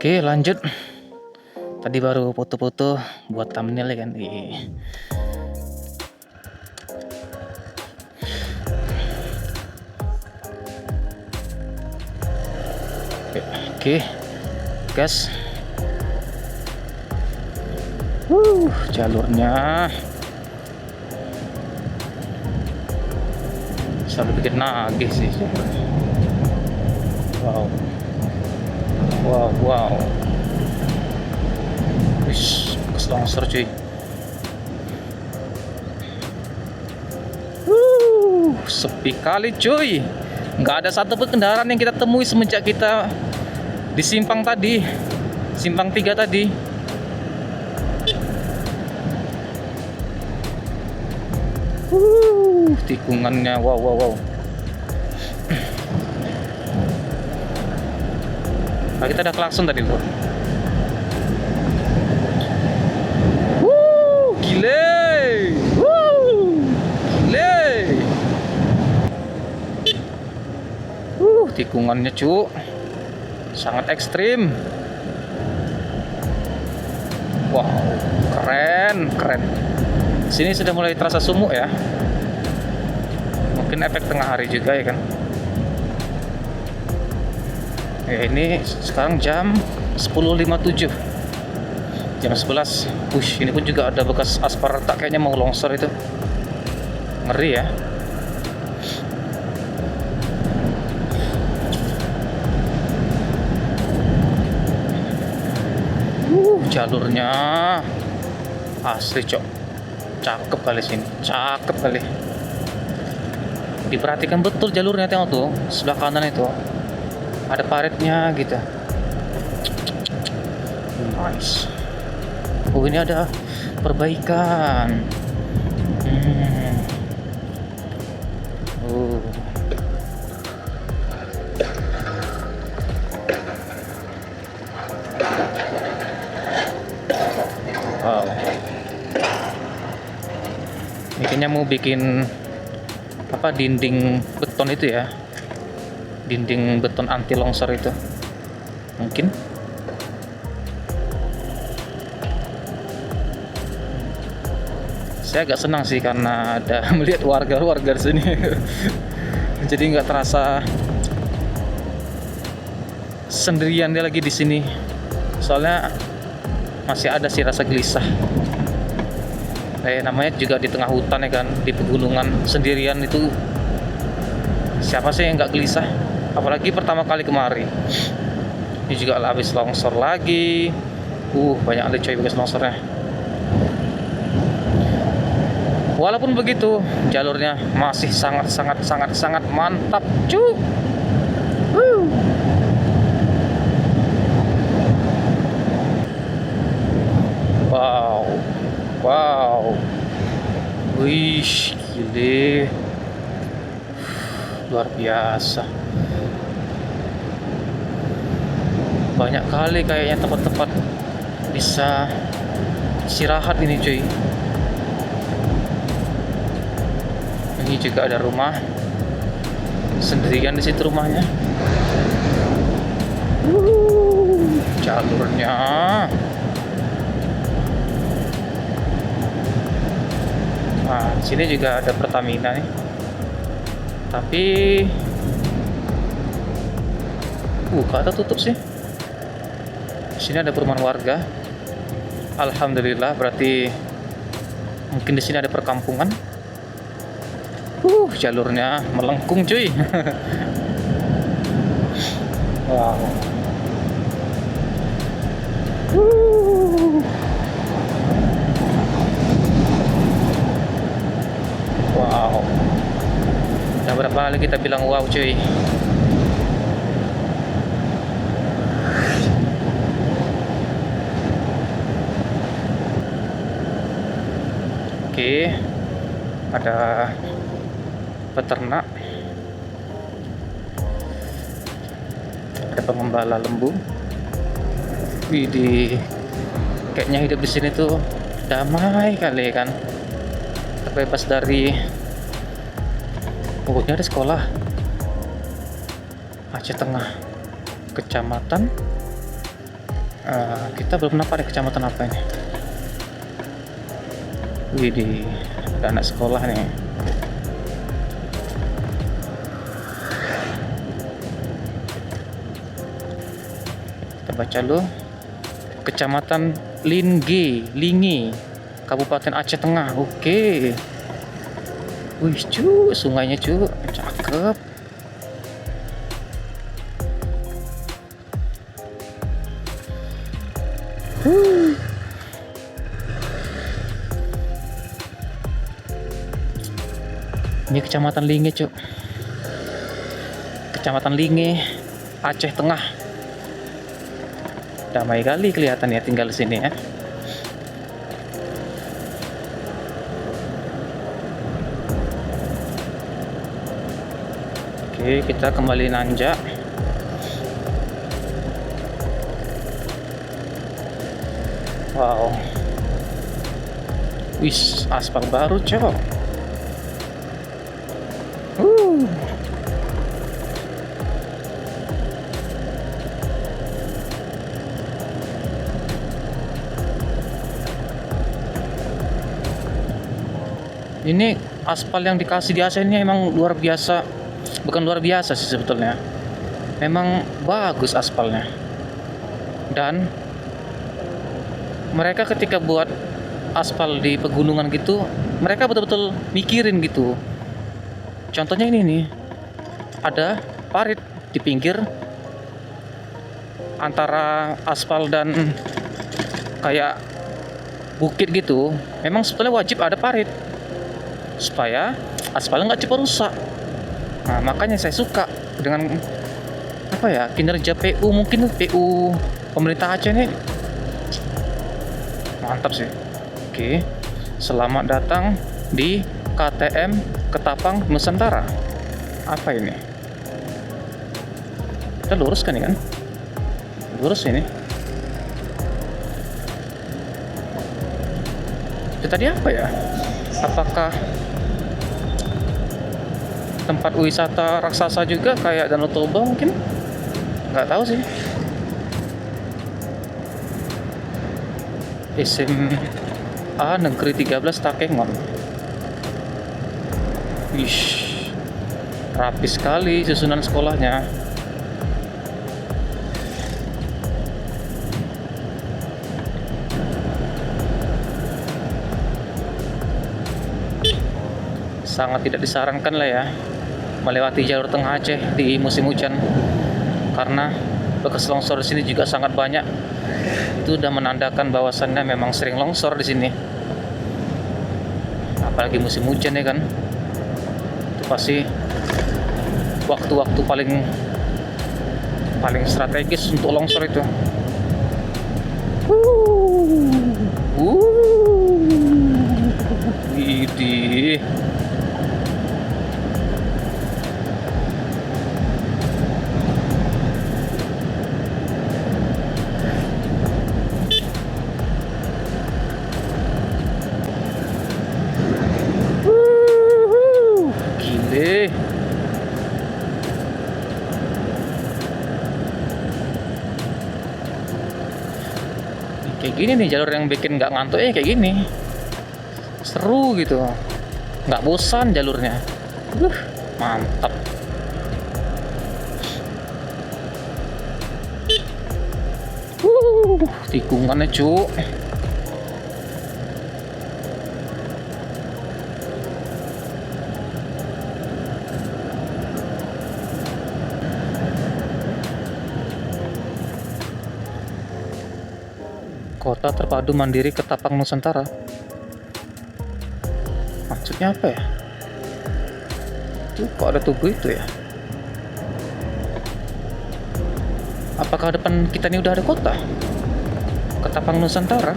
Oke, lanjut. Tadi baru foto-foto buat thumbnail ya kan. Oke, gas. Jalurnya selalu bikin nagih sih. Wow. Wis, longsor cuy. Sepi kali cuy. Nggak ada satupun kendaraan yang kita temui semenjak kita di simpang 3 tadi. Tikungannya wow. Nah, kita ada klakson tadi bro. Gile. Tikungannya cu sangat ekstrim. Wow, keren. Sini sudah mulai terasa sumuk ya. Mungkin efek tengah hari juga ya kan. Ya, ini sekarang jam 10.57, jam 11. Ini pun juga ada bekas aspal retak, kayaknya mau longsor itu. Ngeri ya. Jalurnya asli cok, cakep kali sini, cakep kali. Diperhatikan betul jalurnya, tengok tuh sebelah kanan itu ada paretnya gitu. Nice. Ini ada perbaikan. Wow. Ini kayaknya mau bikin apa, dinding beton itu ya. Dinding beton anti longsor itu mungkin. Saya agak senang sih karena ada melihat warga di sini. Jadi nggak terasa sendirian dia lagi di sini. Soalnya masih ada sih rasa gelisah. Namanya juga di tengah hutan ya kan, di pegunungan sendirian itu. Siapa sih yang nggak gelisah? Apalagi pertama kali kemari. Ini juga habis longsor lagi. Banyak ada coy bekas longsornya. Walaupun begitu, jalurnya masih sangat mantap, cu. Wow. Wih, gile. Luar biasa. Banyak kali kayaknya tempat-tempat bisa istirahat ini cuy. Ini juga ada rumah sendirian di situ rumahnya. Jalurnya sini juga ada Pertamina nih. Tapi kata tutup sih. Sini ada perumahan warga. Alhamdulillah, berarti mungkin di sini ada perkampungan. Jalurnya melengkung cuy. Wow. Wow. Udah berapa kali kita bilang wow cuy. Oke, ada peternak, ada pengembala lembu. Kayaknya hidup di sini tuh damai kali kan, terbebas dari. Pokoknya ada sekolah Aceh Tengah, Kecamatan Kita belum nampak nih kecamatan apa ini. Widih, ada anak sekolah nih. Kita baca dulu. Kecamatan Lingi, Kabupaten Aceh Tengah. Oke. Wih, cu, sungainya cu, cakep. Ini Kecamatan Lingi, cu. Kecamatan Lingi, Aceh Tengah. Damai kali kelihatan ya tinggal di sini ya. Oke, kita kembali nanjak. Wow. Wis, aspal baru, cok. Ini aspal yang dikasih di AC ini emang luar biasa. Bukan luar biasa sih sebetulnya. Memang bagus aspalnya. Dan mereka ketika buat aspal di pegunungan gitu, mereka betul-betul mikirin gitu. Contohnya ini nih, ada parit di pinggir antara aspal dan kayak bukit gitu. Memang sebetulnya wajib ada parit supaya aspalnya nggak cepat rusak. Nah, makanya saya suka dengan apa ya, kinerja PU, mungkin PU pemerintah Aceh ini mantap sih. Oke, selamat datang di KTM Ketapang Nusantara. Apa ini? Kita lurus kan, kan? Lurus ini. Itu tadi apa ya? Apakah tempat wisata raksasa juga kayak Danau Toba mungkin? Nggak tahu sih. SMA Negeri 13 Takengon. Wish, rapi sekali susunan sekolahnya. Sangat tidak disarankan lah ya melewati jalur tengah Aceh di musim hujan, karena bekas longsor di sini juga sangat banyak. Itu udah menandakan bahwasannya memang sering longsor di sini. Apalagi musim hujan ya kan. Itu pasti waktu-waktu paling strategis untuk longsor itu. Widih. Gile. Kayak gini nih jalur yang bikin nggak ngantuk ya, kayak gini. Seru gitu, nggak bosan jalurnya. Mantap. Tikungannya cu. Kota Terpadu Mandiri Ketapang Nusantara. Maksudnya apa ya? Itu kok ada tugu itu ya? Apakah depan kita ini udah ada kota Ketapang Nusantara?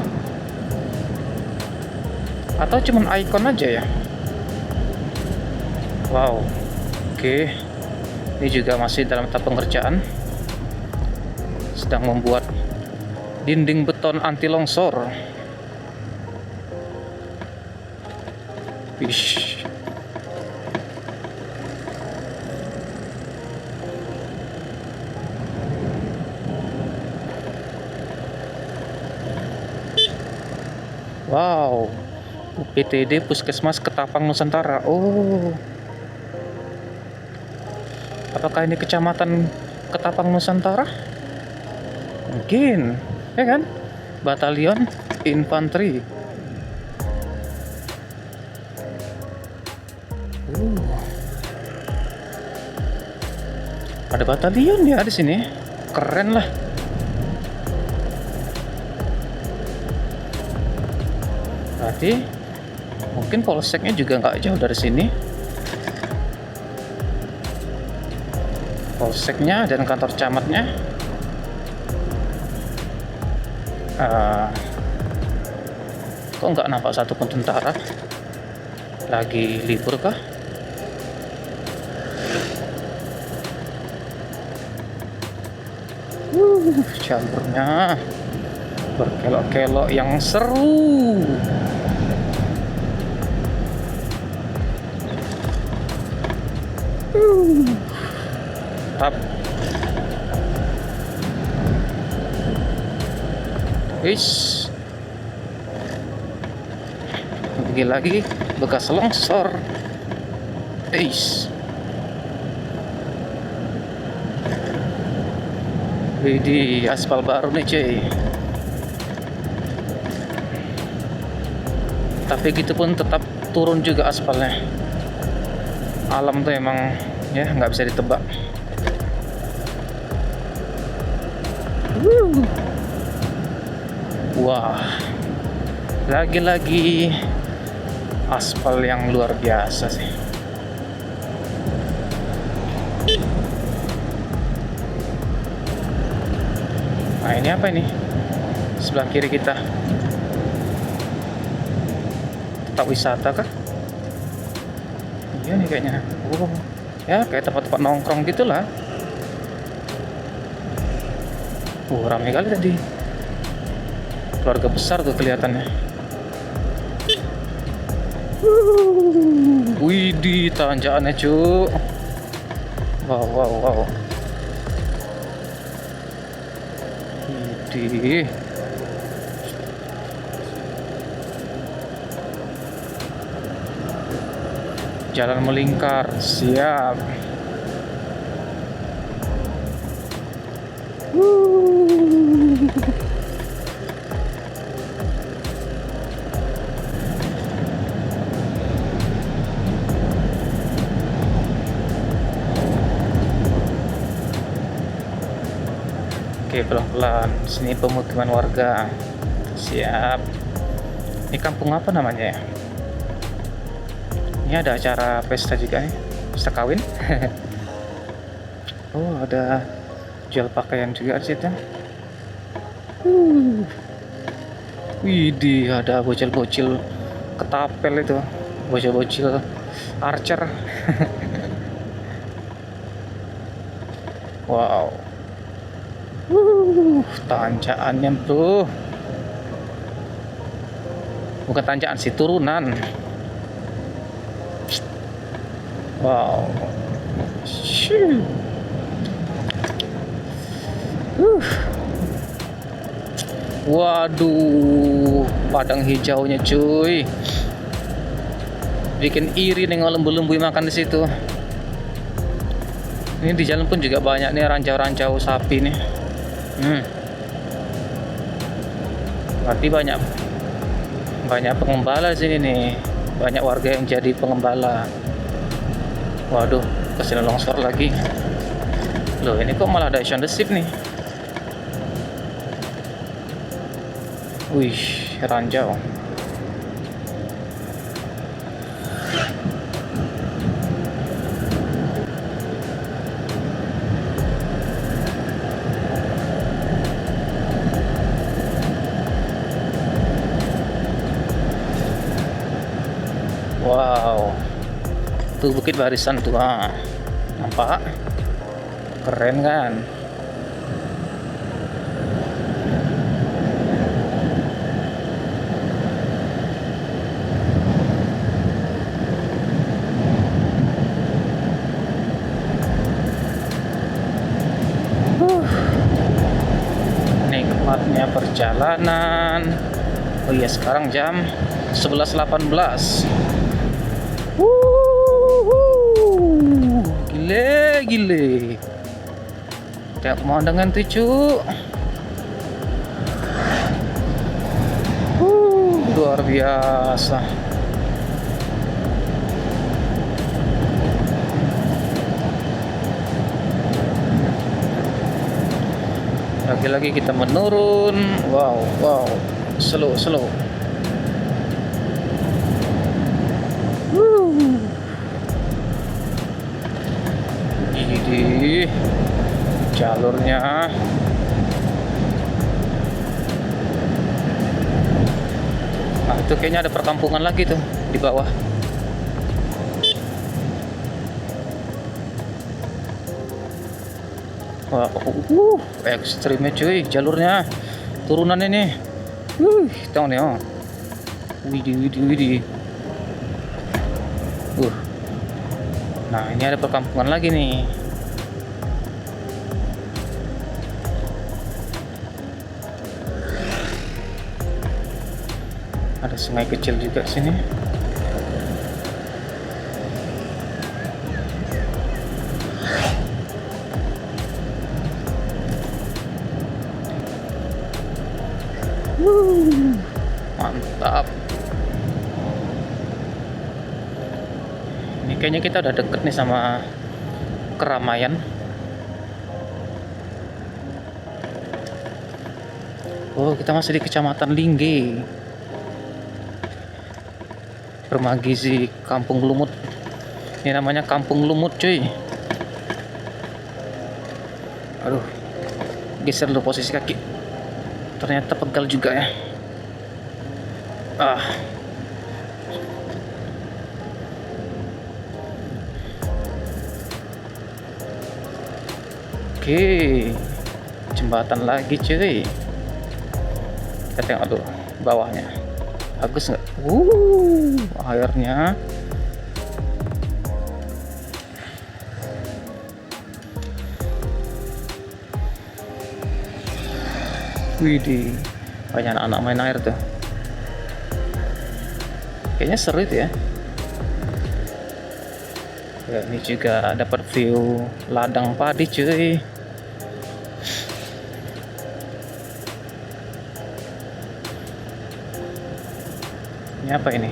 Atau cuman ikon aja ya? Wow. Oke. Ini juga masih dalam tahap pengerjaan. Sedang membuat dinding beton anti longsor. Wish. Wow, UPTD Puskesmas Ketapang Nusantara. Oh, apakah ini kecamatan Ketapang Nusantara? Mungkin, ya kan? Batalion Infanteri. Ada batalion ya di sini. Keren lah. Berarti mungkin polseknya juga nggak jauh dari sini. Polseknya dan kantor camatnya. Kok nggak nampak satupun tentara? Lagi libur kah? Jalurnya berkelok-kelok yang seru. Tap. Wis. Lagi bekas longsor. Widih, aspal baru nih cuy. Tapi gitu pun tetap turun juga aspalnya. Alam tuh emang ya nggak bisa ditebak. Wah, lagi-lagi aspal yang luar biasa sih. Nah, ini apa ini? Sebelah kiri kita. Tempat wisata kah? Iya nih kayaknya. Oh, ya kayak tempat-tempat nongkrong gitulah. Ramai kali tadi. Keluarga besar tuh kelihatannya. Widih, tanjakannya cu. Wow. Widih. Jalan melingkar, siap. Oke, pelan-pelan. Sini pemukiman warga. Siap. Ini kampung apa namanya ya? Ini ada acara pesta juga nih. Pesta kawin. Oh, ada jual pakaian juga di situ. Widih, ada bocil-bocil ketapel itu. Bocil-bocil archer. Wow. Tanjakannya bro. Bukan tanjakan sih, turunan. Wow. Waduh, padang hijaunya cuy. Bikin iri nih ngelembu-lembu makan di situ. Ini di jalan pun juga banyak nih rancau-rancau sapi nih. Berarti banyak pengembala di sini nih. Banyak warga yang jadi pengembala. Waduh, kesini longsor lagi. Loh, ini kok malah ada action the ship nih. Wih, ranjau. Wow, tuh Bukit Barisan tuh, nampak? Keren kan? Nikmatnya perjalanan Oh iya, sekarang jam 11.18. Gile, gile. Tengok pemandangan tuh, cuk. Luar biasa. Lagi-lagi kita menurun. Wow, wow. Slow, slow. Ini jalurnya. Nah, itu kayaknya ada perkampungan lagi tuh di bawah. Wah, ekstrimnya cuy, jalurnya. Turunan ini. Tahu nih, oh. Widih, widih, widih. Nah, ini ada perkampungan lagi nih. Ada sungai kecil juga sini. Mantap. Ini kayaknya kita udah deket nih sama keramaian. Oh, kita masih di Kecamatan Lingge. Rumah gizi Kampung Lumut. Ini namanya Kampung Lumut, cuy. Aduh, geser dulu posisi kaki. Ternyata pegal juga ya. Oke, jembatan lagi cuy. Kita tengok dulu bawahnya, bagus nggak? Airnya. Widih, banyak anak-anak main air tuh. Kayaknya seru itu ya. Ya, ini juga dapat view ladang padi cuy. Ini apa ini?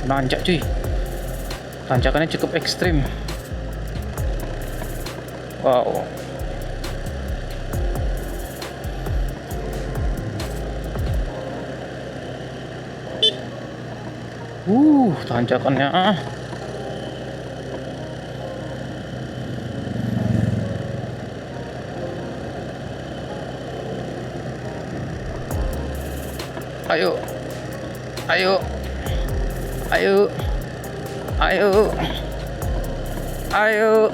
Nanjak cuy. Tanjakannya cukup ekstrim. Wow. Tanjakannya. Ayo. Ayo. Ayo. Ayo. Ayo.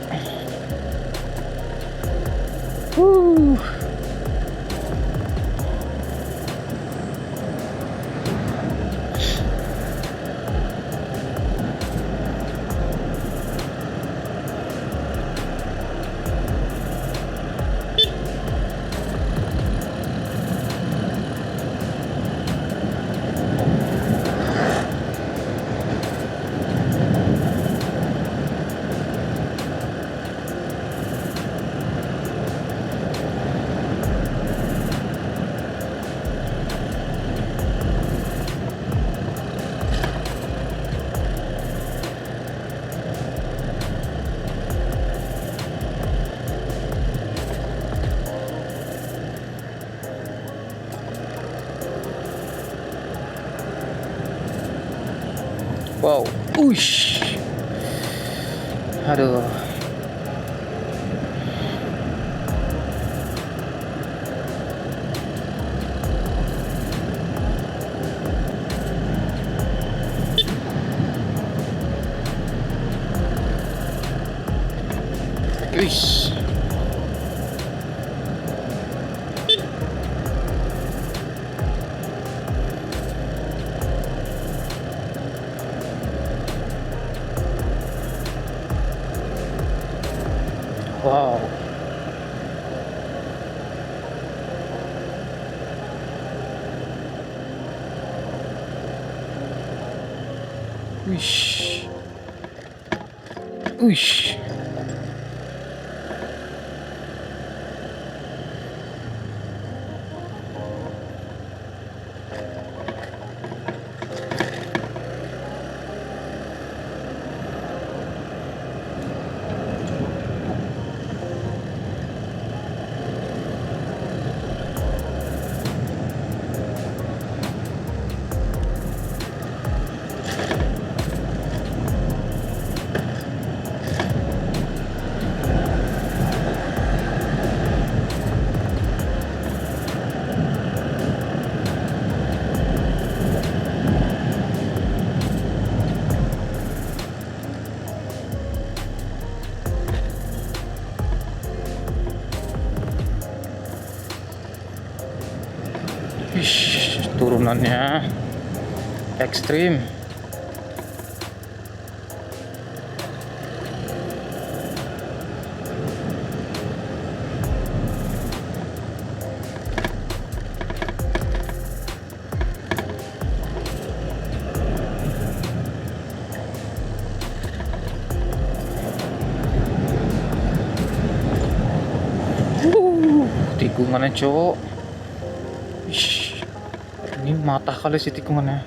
Wow, ush, aduh, ush. Wow. Wish. Wish. Wish, turunannya ekstrim. Tikungannya cowok. Ish, ini mata kali sih tikungannya.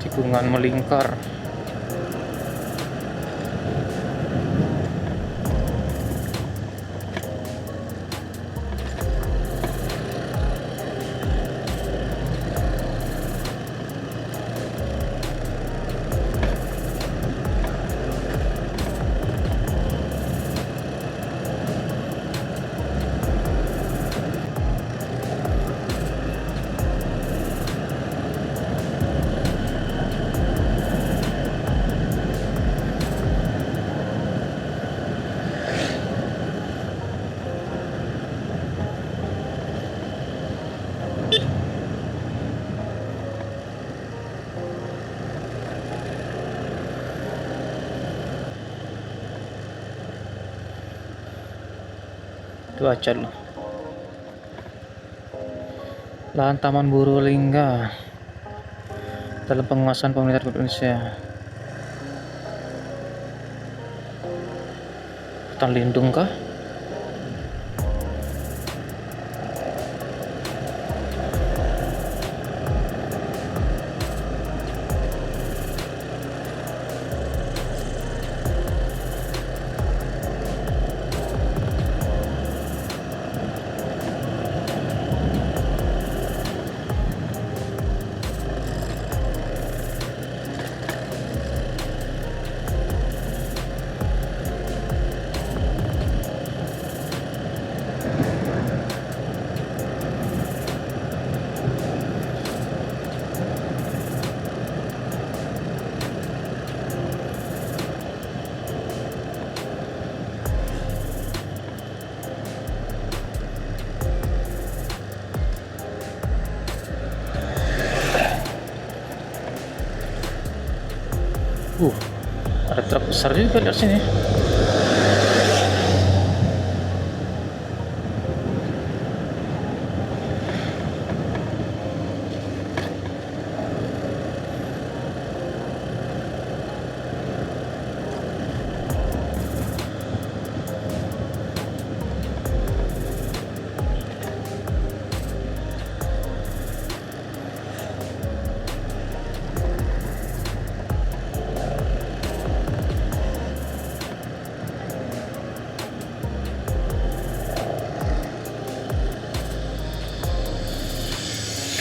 Tikungan melingkar. Cuaca loh. Lahan Taman Purbalingga dalam penguasaan pemerintah Republik Indonesia. Hutan lindung kah? Ada truk besar juga di sini.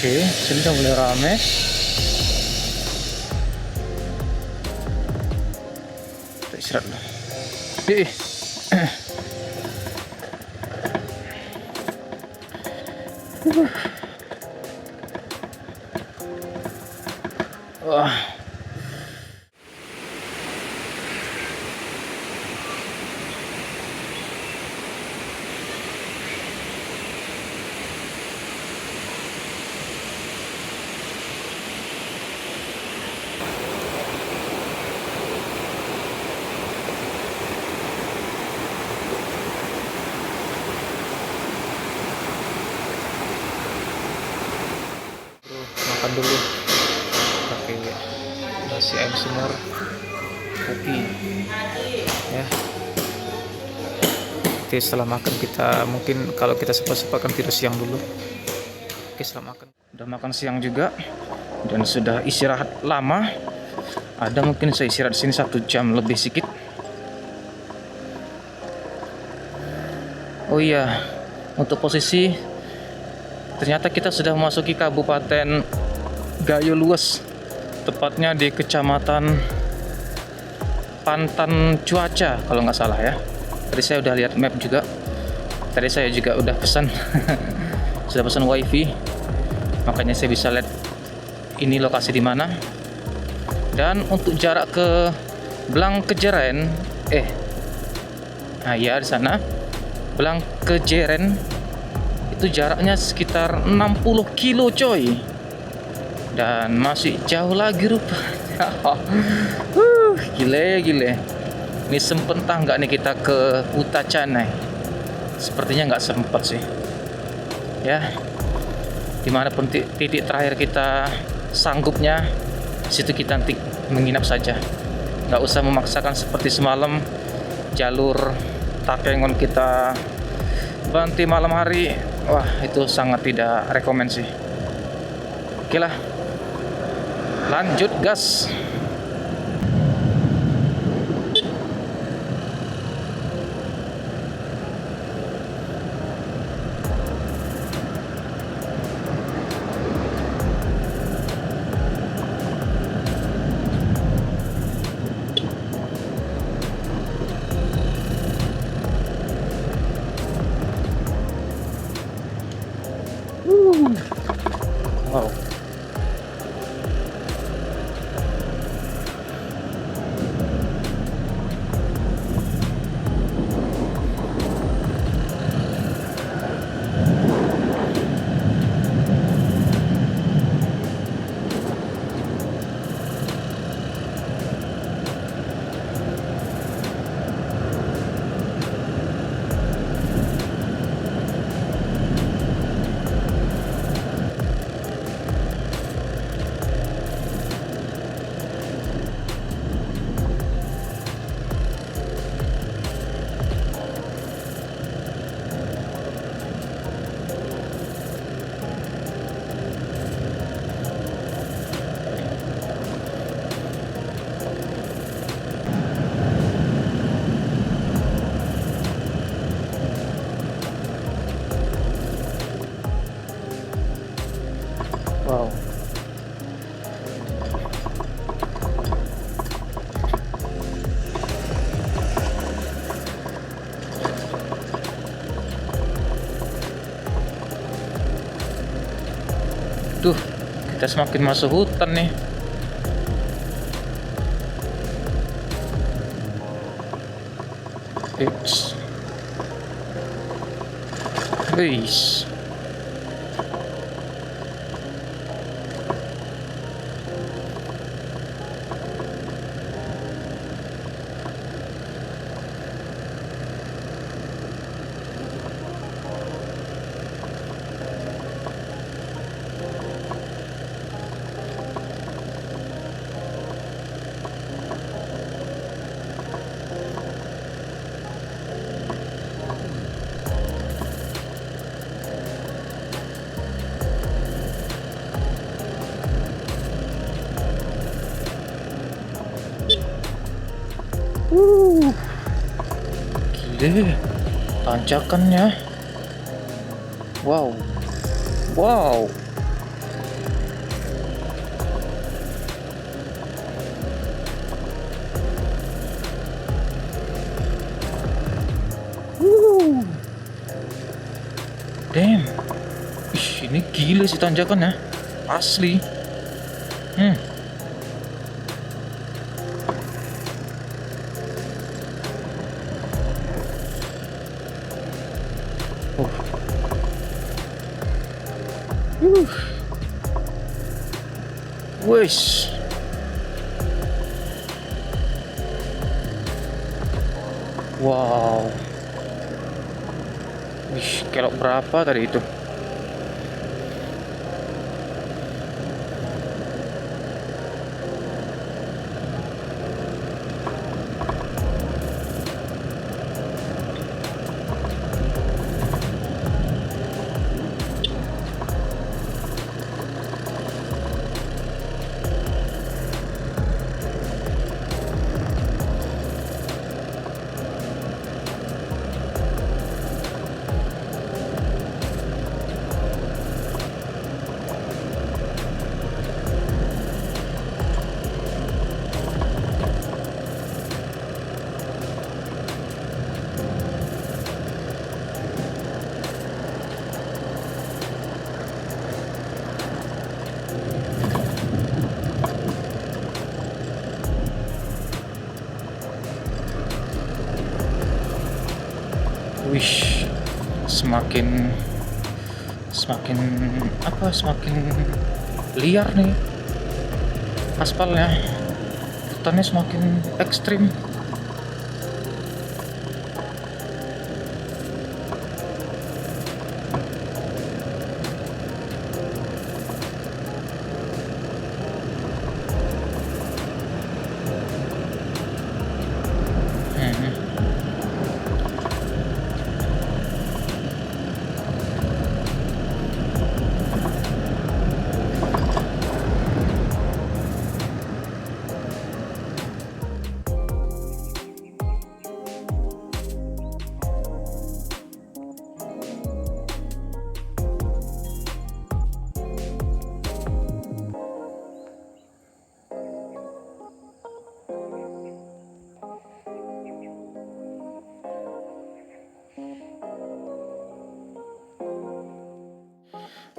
Oke, sini udah mulai rame. Kita istirahat dulu. Ih. Wah. Makan dulu pakai nasi ayam semur, kopi ya. Nanti setelah makan kita mungkin kalau kita sempat-sempatkan tidur siang dulu. Oke, setelah makan udah makan siang juga dan sudah istirahat lama. Ada mungkin saya istirahat di sini 1 jam lebih sedikit. Oh iya, untuk posisi ternyata kita sudah memasuki Kabupaten Gayo Luas, tepatnya di Kecamatan Pantan Cuaca kalau nggak salah ya. Tadi saya udah lihat map juga. Tadi saya juga udah pesan sudah pesan wifi, makanya saya bisa lihat ini lokasi di mana. Dan untuk jarak ke Blangkejeren, nah ya di sana Blangkejeren itu jaraknya sekitar 60 kilo coy. Dan masih jauh lagi rupanya. Gile. Ini sempet entah nggak nih kita ke Utacanai? Sepertinya nggak sempet sih. Ya, dimanapun titik terakhir kita sanggupnya, situ kita nanti menginap saja. Nggak usah memaksakan seperti semalam jalur Takengon kita Banti malam hari. Wah, itu sangat tidak rekomen sih. Oke lah, lanjut gas. Wow. Wow. Duh, kita semakin masuk hutan nih. It's Guys. Gile, tanjakannya. Wow. gila sih tanjakannya, asli. Wes. Wow. Wih, kelok berapa tadi itu? Wih, semakin semakin liar nih aspalnya, hutannya semakin ekstrim.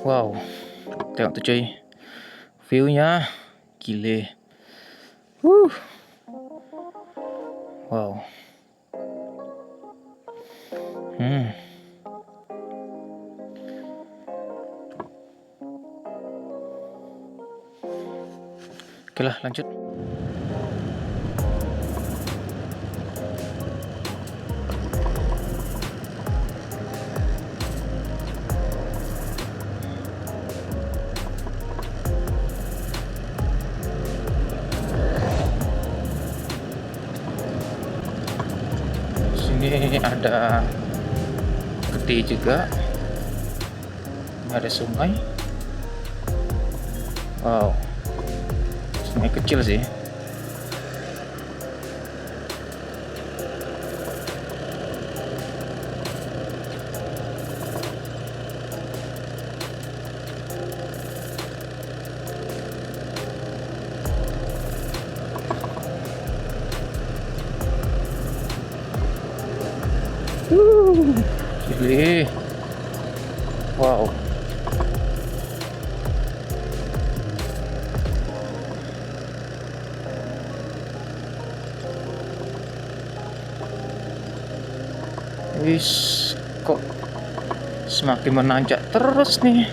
Wow, tengok tuh cuy, view-nya gile. Wow. Oke lah, lanjut. Sini ada gede juga, ada sungai. Wow, sungai kecil sih. Gile. Wow. Wis, kok semakin menanjak terus nih.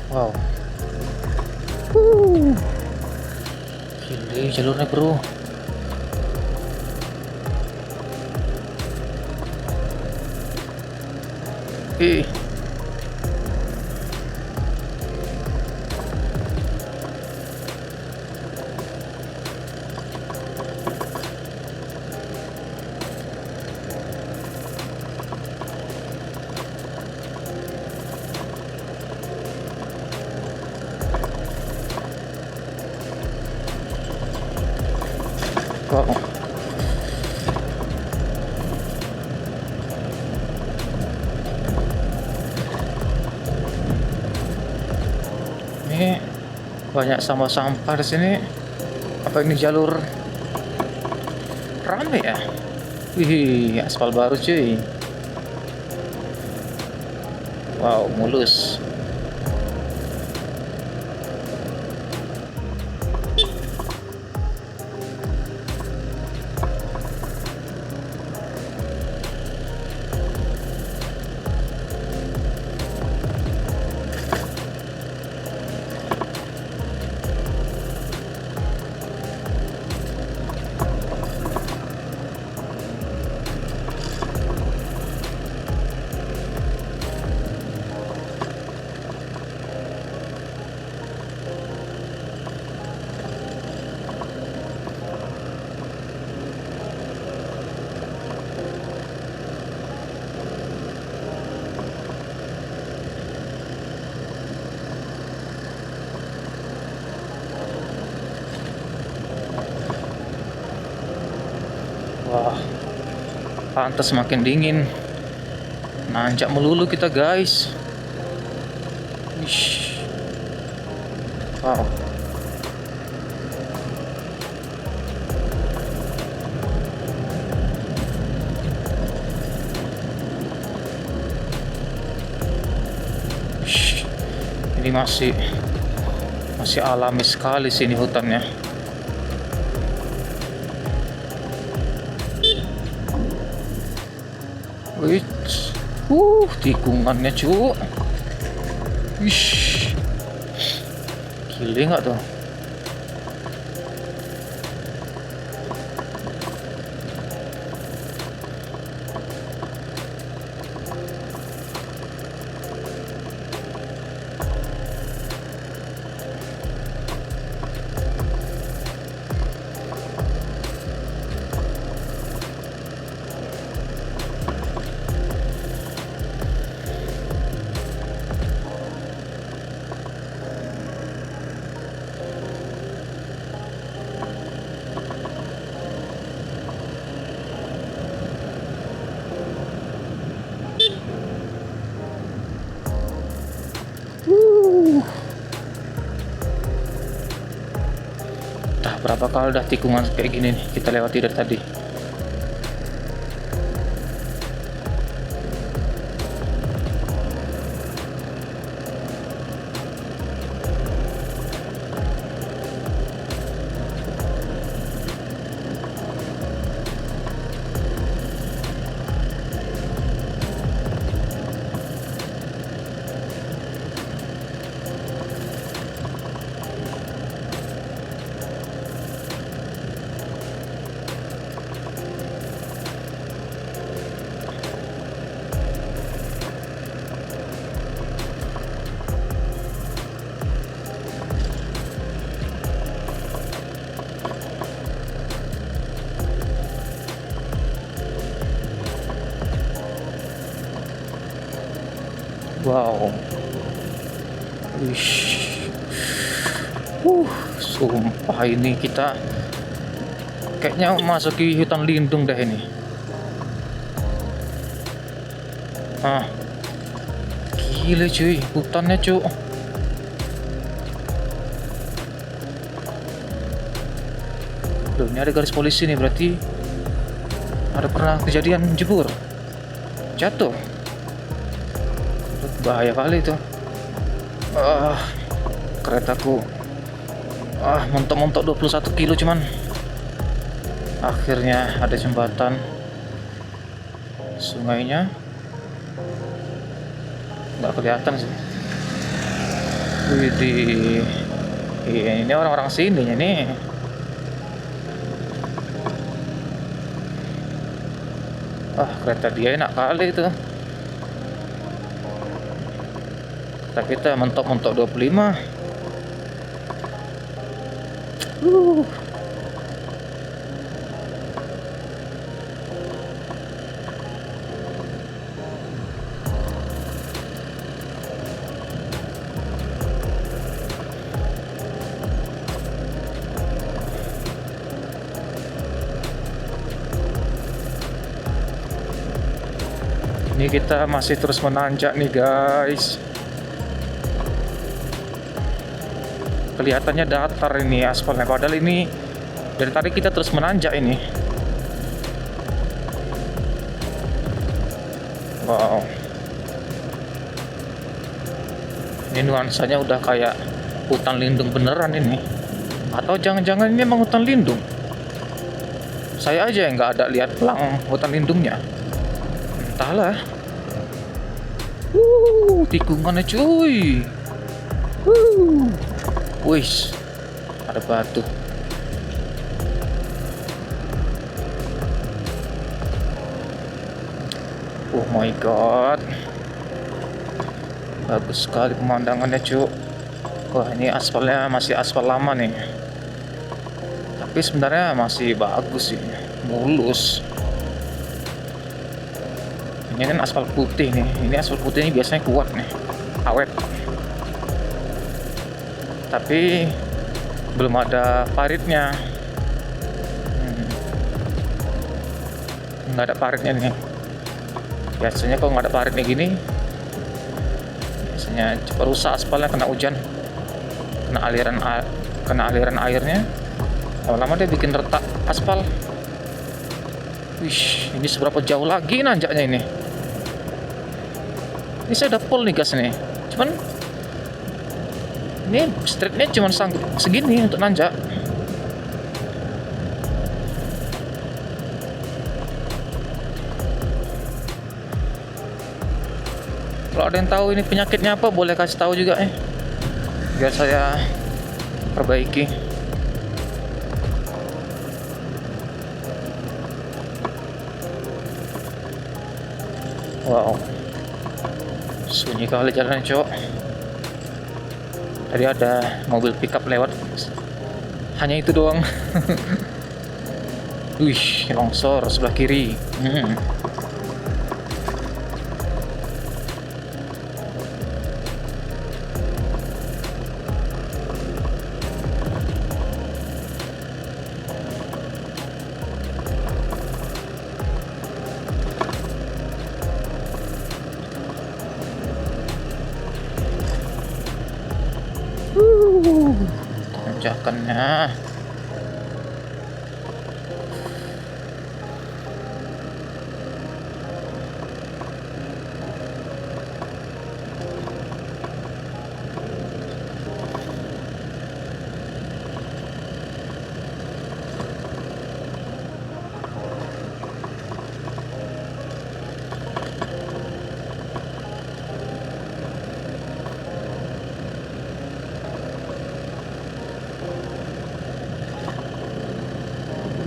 Wow. Gile jalurnya bro. Wow. Ini banyak sampah-sampah di sini. Apa ini jalur rame ya? Wih, aspal baru cuy. Wow, mulus. Wah, pantas semakin dingin. Nanjak melulu kita guys. Wish. Wow. Wish. Ini masih alami sekali sini hutannya. Wih, tikungannya cu. Wish, gile nggak tuh? Berapa kali udah tikungan kayak gini nih kita lewati dari tadi. Wow. Wish. Sumpah ini kita kayaknya masuki hutan lindung deh ini. Gile cuy, hutannya cuy. Loh, ini ada garis polisi nih, berarti ada pernah kejadian jebur, jatuh. Bahaya kali itu. Keretaku mentok-mentok 21 kilo, cuman akhirnya ada jembatan. Sungainya nggak kelihatan sih. Widih, ini orang-orang sini nih. Kereta dia enak kali itu. Kereta kita mentok-mentok 25. Ini kita masih terus menanjak nih guys. Kelihatannya datar ini aspalnya, padahal ini dari tadi kita terus menanjak ini. Wow, ini nuansanya udah kayak hutan lindung beneran ini. Atau jangan-jangan ini emang hutan lindung? Saya aja yang nggak ada lihat pelang hutan lindungnya. Entahlah. Tikungannya cuy. Wih, ada batu. Oh my god, bagus sekali pemandangannya cuy. Wah, ini aspalnya masih aspal lama nih, tapi sebenarnya masih bagus sih, mulus. Ini kan aspal putih nih, ini aspal putih ini biasanya kuat nih, awet. Tapi belum ada paritnya. Nggak ada paritnya nih. Biasanya kalau nggak ada paritnya gini, biasanya cepat rusak aspalnya, kena hujan, kena aliran airnya. Lama-lama dia bikin retak aspal. Wih, ini seberapa jauh lagi nanjaknya ini? Ini saya udah full nih gas nih. Cuman ini streetnya cuma segini untuk nanjak. Kalau ada yang tahu ini penyakitnya apa, boleh kasih tahu juga biar saya perbaiki. Wow, sunyi kali jalannya cok. Tadi ada mobil pickup lewat, hanya itu doang. Wih, longsor sebelah kiri. Tanjakannya.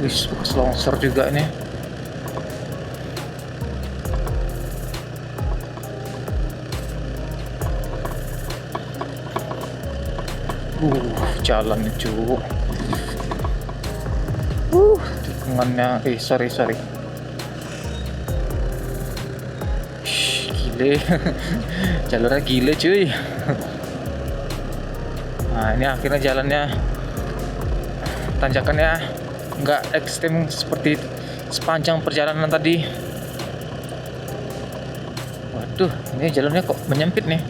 Wih, bekas longsor juga nih. Jalan cu. Tikungannya, sorry. Gile. Jalurnya gile cuy. Nah, ini akhirnya jalannya, tanjakannya nggak ekstrem seperti sepanjang perjalanan tadi. Waduh, ini jalannya kok menyempit nih.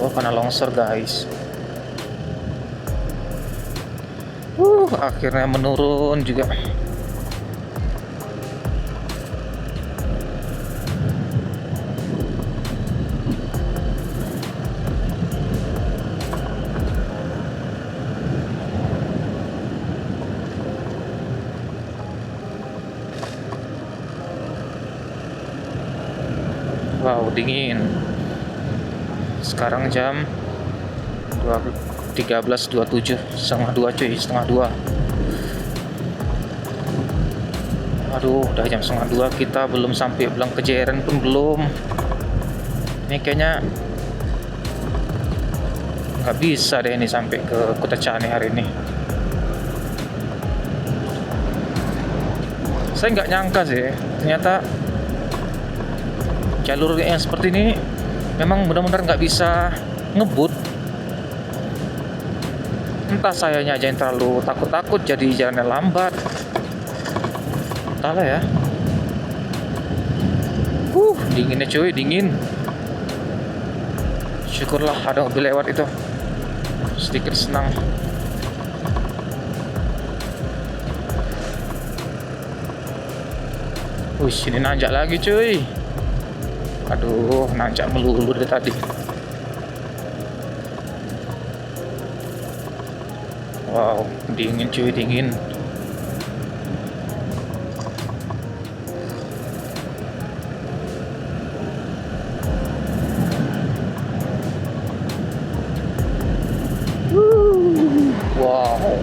Oh, karena longsor guys. Akhirnya menurun juga. Wow, dingin. Sekarang jam 13.27, setengah 2 cuy, setengah 2. Aduh, udah jam setengah 2, kita belum sampai Belang Kejeren pun belum. Ini kayaknya nggak bisa deh ini sampai ke Kutacani hari ini. Saya nggak nyangka sih, ternyata jalur yang seperti ini memang benar-benar nggak bisa ngebut. Entah sayanya aja yang terlalu takut-takut jadi jalannya lambat. Entahlah ya. Dinginnya cuy, dingin. Syukurlah ada mobil lewat itu, sedikit senang. Wih, sini nanjak lagi cuy. Aduh, nanjak melulu dari tadi. Wow, dingin cuy, dingin. Wow.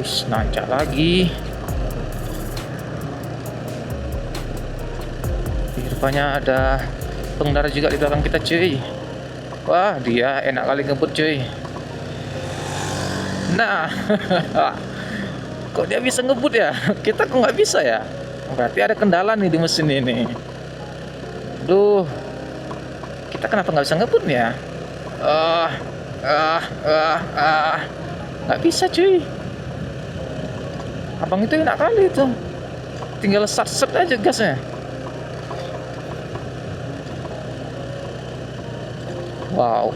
Wis, nanjak lagi. Di depannya ada pengendara juga di belakang kita cuy. Wah, dia enak kali ngebut cuy. Nah, kok dia bisa ngebut ya? Kita kok nggak bisa ya? Berarti ada kendala nih di mesin ini. Duh, kita kenapa nggak bisa ngebut nih ya? Nggak bisa cuy. Abang itu enak kali itu, tinggal set aja gasnya. Wow,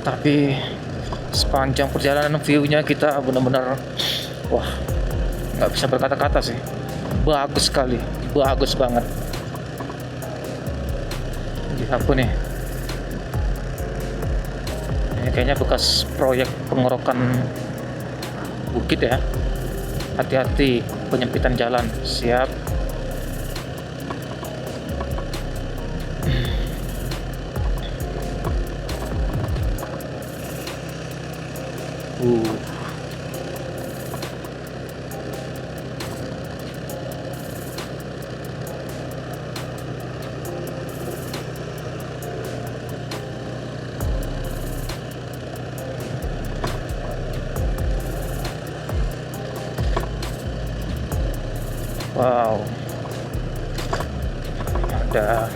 tapi sepanjang perjalanan view-nya kita benar-benar, wah, nggak bisa berkata-kata sih. Bagus sekali, bagus banget. Di apa nih? Ini kayaknya bekas proyek pengerokan bukit ya. Hati-hati penyempitan jalan. Siap. Wow, ada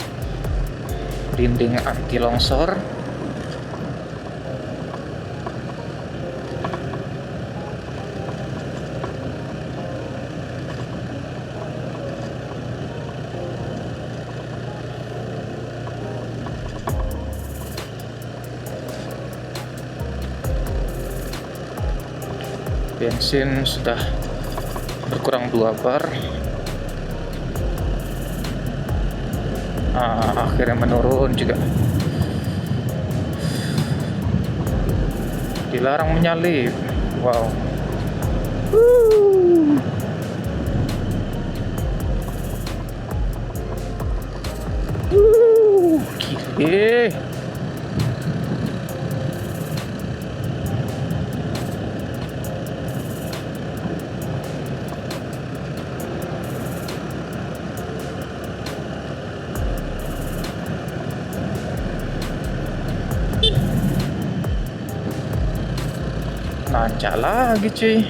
dinding anti longsor. Bensin sudah berkurang 2 bar. Akhirnya menurun juga. Dilarang menyalip. Wow. Gile. Nanjak lagi cuy.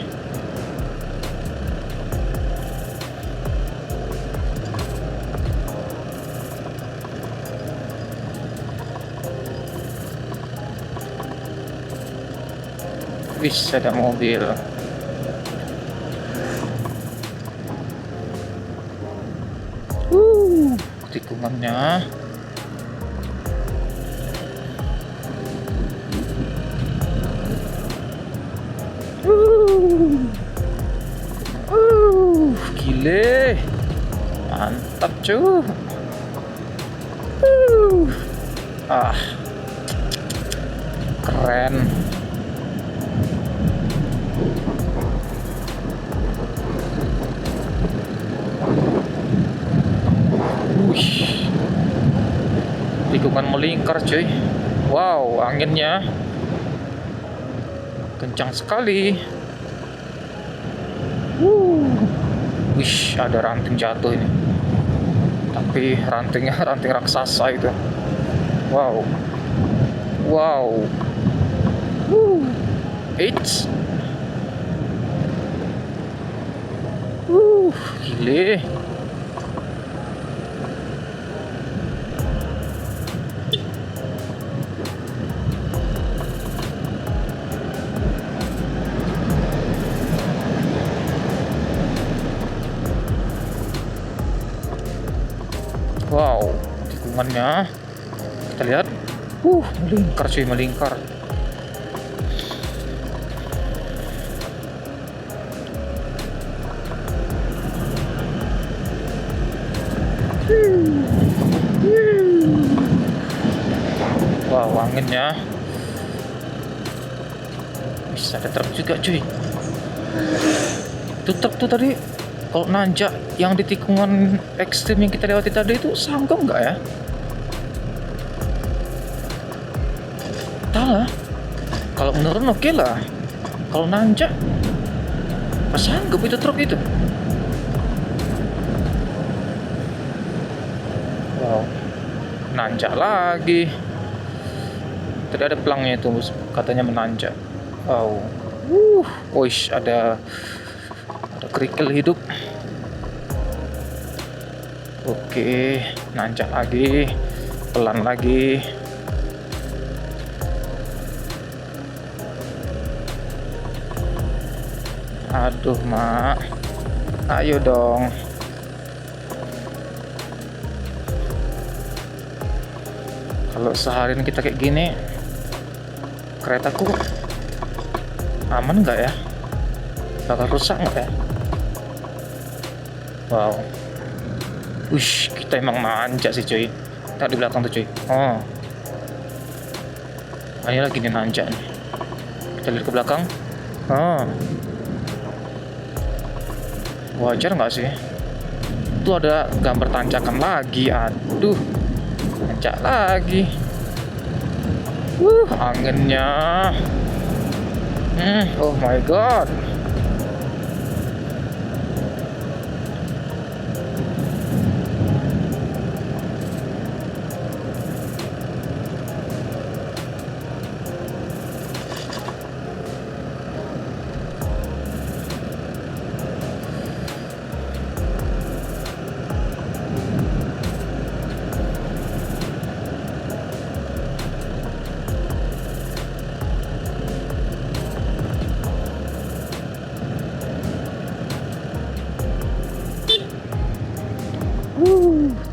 Wis, ada mobil. Tikungannya. Gile, mantap cuy. Keren. Tikungan melingkar cuy. Wow, anginnya kencang sekali. Wih, ada ranting jatuh ini. Tapi rantingnya ranting raksasa itu. Wow. Wow. Eits. Gile. Wow, tikungannya kita lihat. Melingkar cuy, melingkar. Wow, anginnya. Bisa ada truk juga cuy. Itu truk tuh tadi kalau nanjak yang di tikungan ekstrim yang kita lewati tadi itu sanggup nggak ya? Entahlah. Kalau menurun oke lah. Kalau nanjak, pas sanggup itu truk itu. Wow, nanjak lagi. Tadi ada pelangnya itu katanya menanjak. Wow, wish ada kerikil hidup. Oke, nanjak lagi, pelan lagi. Aduh mak, ayo dong. Kalau seharian kita kayak gini, keretaku aman nggak ya? Bakal rusak nggak ya? Wow, wish kita emang nanjak sih cuy. Tak di belakang tuh cuy. Oh, ini lagi nih nanjak nih. Kita lihat ke belakang. Oh, wajar nggak sih? Itu ada gambar tanjakan lagi. Aduh, nanjak lagi. Anginnya. Oh my god.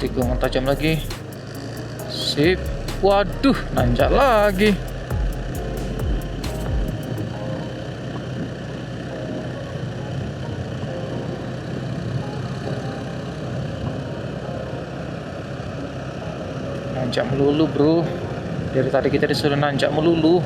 Tikungan tajam lagi. Sip. Waduh, nanjak lagi. Nanjak melulu bro. Dari tadi kita disuruh nanjak melulu.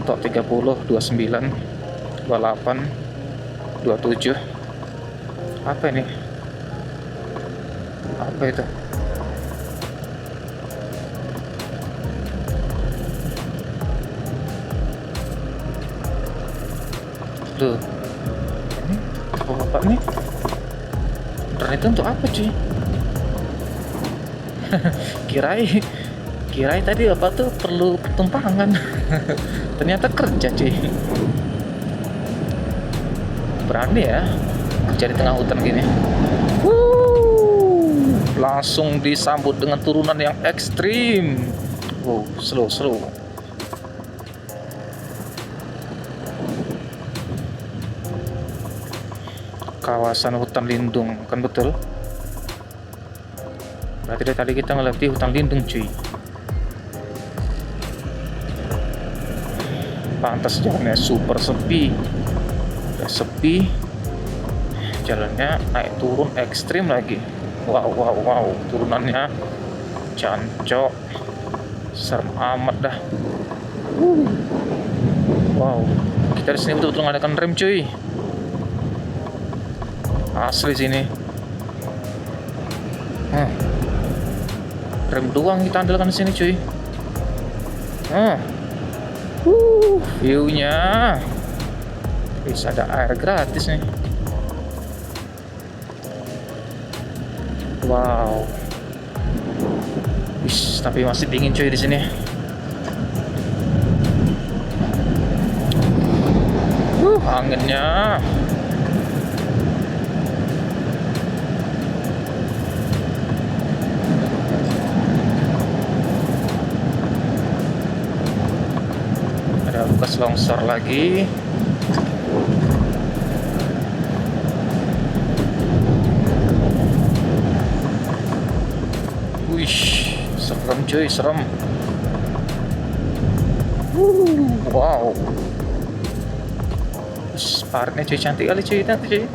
Untuk 30, 29, 28, 27. Apa ini? Apa itu? Loh, ini bapak nih beneran itu untuk apa cuy? Kirai tadi bapak tuh perlu pertumpangan. Ternyata kerja cuy. Berani ya kerja di tengah hutan gini. Langsung disambut dengan turunan yang ekstrim. Wow, slow. Kawasan hutan lindung, kan betul? Berarti dari tadi kita ngelewati hutan lindung cuy. Pantas jalannya super sepi. Udah sepi, jalannya naik turun ekstrim lagi. Wow, turunannya jancok, serem amat dah. Wow, kita di sini betul-betul ngadakan rem cuy. Asli sini. Rem doang kita andalkan di sini cuy. View-nya. Bisa ada air gratis nih. Wow. Wis, tapi masih dingin cuy di sini. Anginnya. bekas longsor lagi. Wih, serem cuy, serem. Wow. Paritnya cuy, cantik kali cuy, nanti cuy.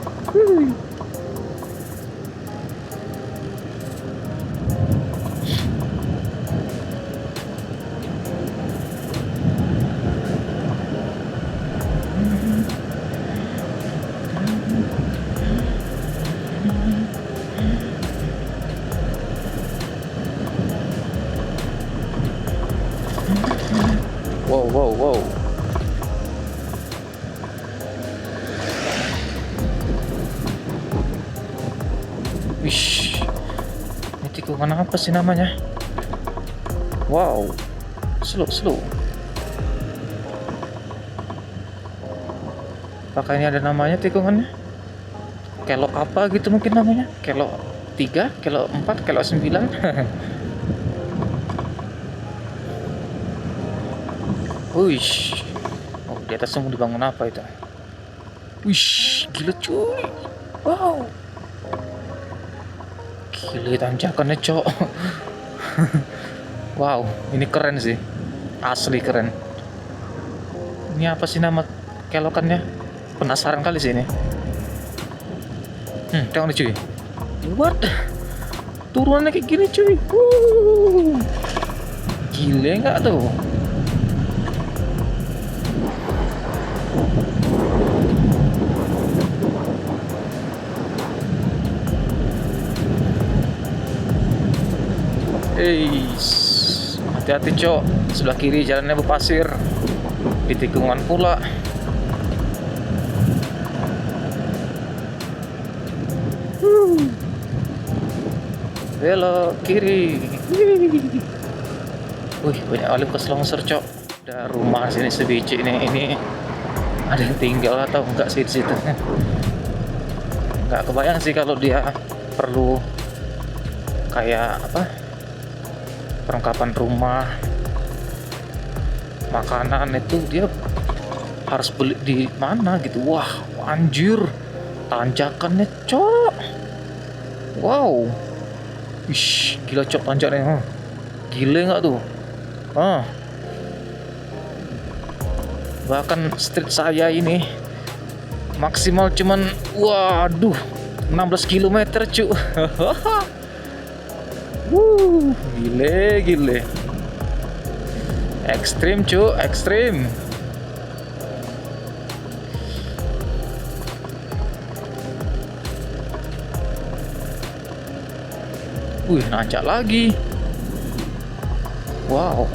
Wow, wow, wow. Wish, ini tikungan apa sih namanya? Wow, slow, slow. Apakah ini ada namanya tikungannya? Kelok apa gitu mungkin namanya? Kelok 3, kelok 4, kelok 9. Wish, oh, di atas mau dibangun apa itu? Wish, gila cuy. Wow, gila tanjakannya cok. Wow, ini keren sih, asli keren. Ini apa sih nama kelokannya? Penasaran kali sih ini. Tengok nih cuy. What? Turunannya kayak gini cuy. Gile nggak tuh? Hati-hati cok, sebelah kiri jalannya berpasir, di tikungan pula. Belok kiri. Wih, banyak kali bekas longsor cok. Ada rumah sini sebiji ini ada yang tinggal atau enggak sih di situ? Nggak kebayang sih kalau dia perlu kayak apa? Perlengkapan rumah, makanan itu dia harus beli di mana gitu. Wah, anjir, tanjakannya cok. Wow, ish, gila cok tanjakannya. Gile nggak tuh? Bahkan street saya ini maksimal cuman, waduh, 16 km cuk. Gile. Ekstrim cu, ekstrim. Wih, nanjak lagi. Wow.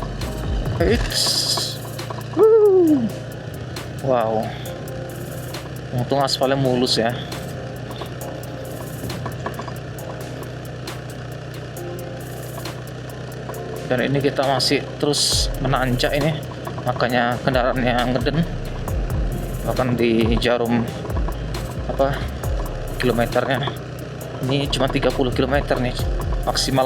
Wow. Untung aspalnya mulus ya. Dan ini kita masih terus menanjak ini, makanya kendaraannya ngeden. Bahkan di jarum apa kilometernya ini cuma 30 km nih maksimal.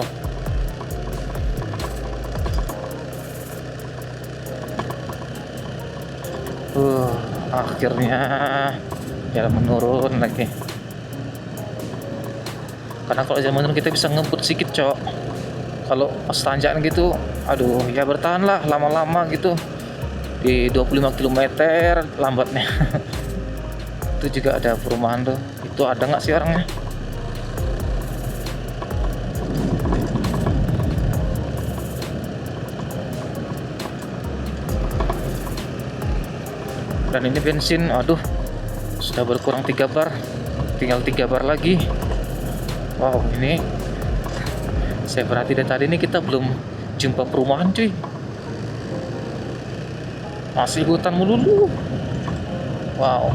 Akhirnya jalan menurun lagi. Karena kalau jalan menurun kita bisa ngebut sedikit cok. Kalau pas tanjakan gitu, aduh ya bertahanlah lama-lama gitu di 25 km lambatnya. Itu juga ada perumahan tuh. Itu ada nggak sih orangnya? Dan ini bensin, aduh sudah berkurang 3 bar, tinggal 3 bar lagi. Wow, ini saya perhati dari tadi ini kita belum jumpa perumahan cuy, masih hutan melulu. Wow.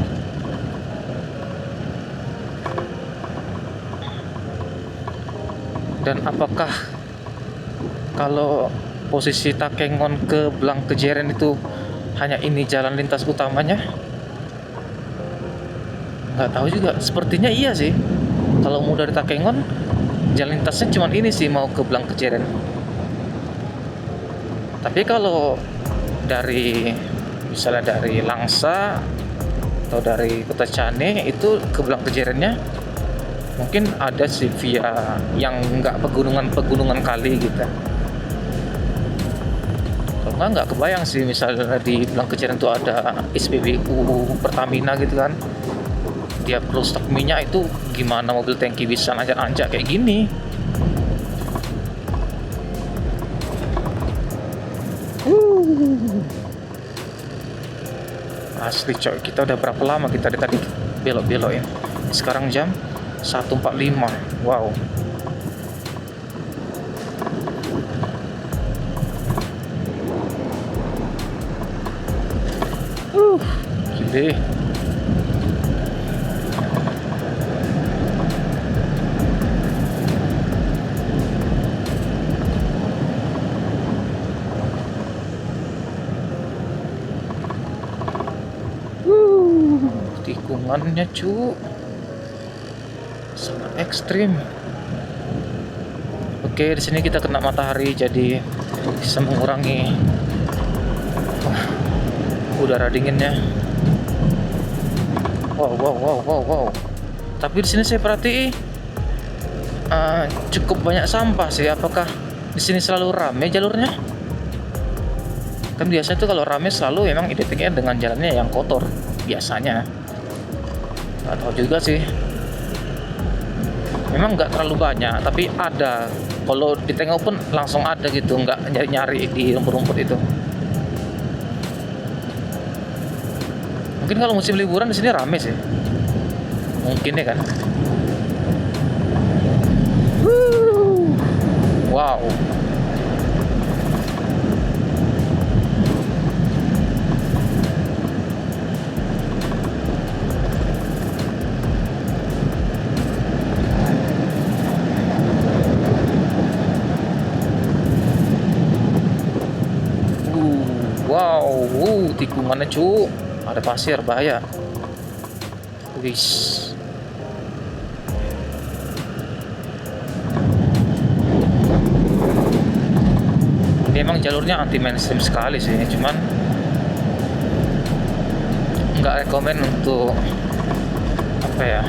Dan apakah kalau posisi Takengon ke Blang Kejeren itu hanya ini jalan lintas utamanya? Nggak tahu juga, sepertinya iya sih. Kalau mau dari Takengon jalan lintasnya cuma ini sih, mau ke Blang Kejeren. Tapi kalau dari misalnya dari Langsa atau dari Kota Cane itu ke Belang Kejerennya mungkin ada sih via yang nggak pegunungan kali gitu. Kalau nggak kebayang sih misalnya di Belang Kejeren itu ada SPBU Pertamina gitu kan. Dia perlu stok minyak itu gimana mobil tangki bisa nanjak-nanjak kayak gini. Asli coy, kita udah berapa lama kita dari tadi belok-belok ya. Sekarang jam 1.45. Wow. Gile. Tikungannya cu sangat ekstrim. Oke, di sini kita kena matahari jadi bisa mengurangi udara dinginnya. Wow. Tapi di sini saya perhati cukup banyak sampah sih. Apakah di sini selalu ramai jalurnya? Kan biasanya tuh kalau ramai selalu memang identiknya dengan jalannya yang kotor biasanya. Nggak tahu juga sih. Memang nggak terlalu banyak, tapi ada. Kalau ditengok pun langsung ada gitu, nggak nyari-nyari di rumput-rumput itu. Mungkin kalau musim liburan di sini rame sih. Mungkin ya kan. Wow. Tikungannya cu, ada pasir bahaya. Wis. Ini emang jalurnya anti mainstream sekali sih, cuman nggak rekomen untuk apa ya,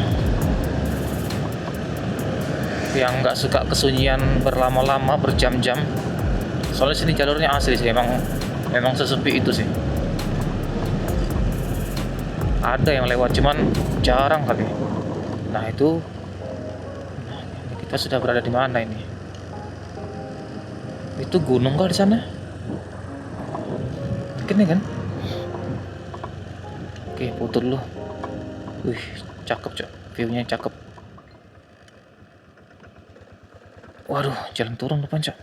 yang nggak suka kesunyian berlama-lama berjam-jam. Soalnya sini jalurnya asli sih, memang sesepi itu sih. Ada yang lewat cuman jarang kali. Nah itu, kita sudah berada di mana ini? Itu gunung kah di sana? Mungkin ya kan? Oke, putar dulu. Wih, cakep cok, viewnya cakep. Waduh, jalan turun depan cok.